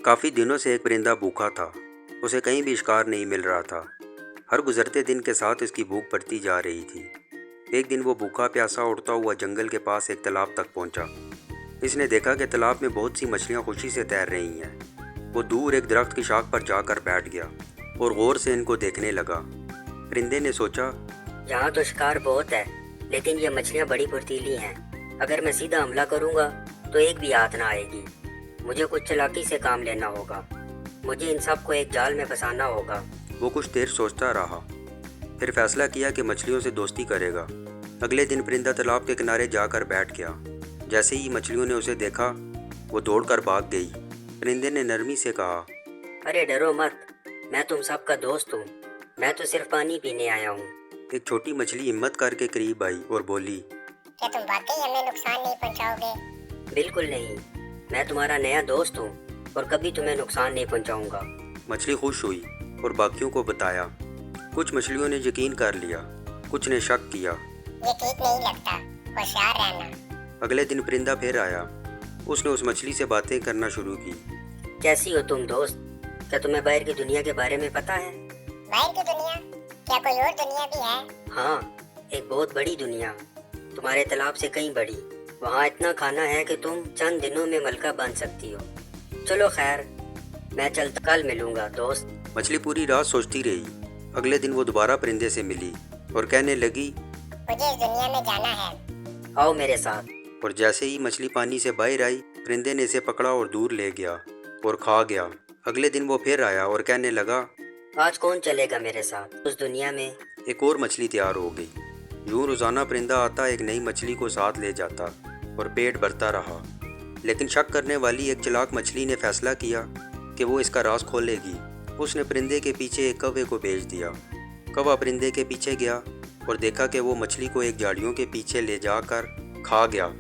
काफ़ी दिनों से एक परिंदा भूखा था। उसे कहीं भी शिकार नहीं मिल रहा था। हर गुजरते दिन के साथ उसकी भूख बढ़ती जा रही थी। एक दिन वो भूखा प्यासा उड़ता हुआ जंगल के पास एक तालाब तक पहुंचा। इसने देखा कि तालाब में बहुत सी मछलियां खुशी से तैर रही हैं। वो दूर एक दरख्त की शाख पर जाकर बैठ गया और गौर से इनको देखने लगा। परिंदे ने सोचा, यहाँ तो शिकार बहुत है, लेकिन ये मछलियाँ बड़ी फुर्तीली हैं। अगर मैं सीधा हमला करूँगा तो एक भी हाथ ना आएगी। मुझे कुछ चालाकी से काम लेना होगा। मुझे इन सब को एक जाल में फंसाना होगा। वो कुछ देर सोचता रहा, फिर फैसला किया कि मछलियों से दोस्ती करेगा। अगले दिन परिंदा तालाब के किनारे जाकर बैठ गया। जैसे ही मछलियों ने उसे देखा, वो दौड़कर भाग गई। परिंदे ने नरमी से कहा, अरे डरो मत, मैं तुम सबका दोस्त हूँ। मैं तो सिर्फ पानी पीने आया हूँ। एक छोटी मछली हिम्मत करके करीब आई और बोली, क्या तुम वाकई हमें नुकसान नहीं पहुंचाओगे? बिल्कुल नहीं, मैं तुम्हारा नया दोस्त हूँ और कभी तुम्हें नुकसान नहीं पहुँचाऊँगा। मछली खुश हुई और बाकियों को बताया। कुछ मछलियों ने यकीन कर लिया, कुछ ने शक किया। ये ठीक नहीं लगता, होशियार रहना। अगले दिन परिंदा फिर आया। उसने उस मछली से बातें करना शुरू की। कैसी हो तुम दोस्त? क्या तुम्हें बाहर की दुनिया के बारे में पता है? बाहर की दुनिया? क्या कोई और दुनिया भी है? हाँ, एक बहुत बड़ी दुनिया, तुम्हारे तालाब से कहीं बड़ी। वहाँ इतना खाना है कि तुम चंद दिनों में मलका बन सकती हो। चलो खैर, मैं चलता, कल मिलूंगा दोस्त। मछली पूरी रात सोचती रही। अगले दिन वो दोबारा परिंदे से मिली और कहने लगी, मुझे इस दुनिया में जाना है। आओ मेरे साथ। और जैसे ही मछली पानी से बाहर आई, परिंदे ने इसे पकड़ा और दूर ले गया और खा गया। अगले दिन वो फिर आया और कहने लगा, आज कौन चलेगा मेरे साथ उस दुनिया में? एक और मछली तैयार हो गई। यूं रोजाना परिंदा आता, एक नई मछली को साथ ले जाता और पेट भरता रहा। लेकिन शक करने वाली एक चालाक मछली ने फैसला किया कि वो इसका राज खोलेगी। उसने परिंदे के पीछे एक कौवे को भेज दिया। कौवा परिंदे के पीछे गया और देखा कि वो मछली को एक झाड़ियों के पीछे ले जाकर खा गया।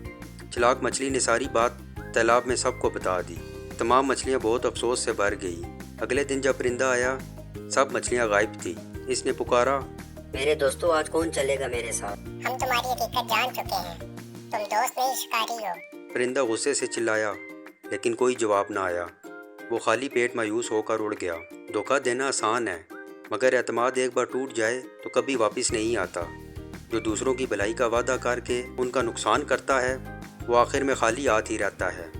चालाक मछली ने सारी बात तालाब में सबको बता दी। तमाम मछलियाँ बहुत अफसोस से भर गई। अगले दिन जब परिंदा आया, सब मछलियाँ गायब थी। इसने पुकारा, मेरे दोस्तों, आज कौन चलेगा मेरे साथ? हम तुम्हारी हकीकत जान चुके हैं, तुम दोस्त नहीं शिकारी हो। परिंदा गुस्से से चिल्लाया, लेकिन कोई जवाब ना आया। वो खाली पेट मायूस होकर उड़ गया। धोखा देना आसान है, मगर एतमाद एक बार टूट जाए तो कभी वापस नहीं आता। जो दूसरों की भलाई का वादा करके उनका नुकसान करता है, वो आखिर में खाली हाथ ही रहता है।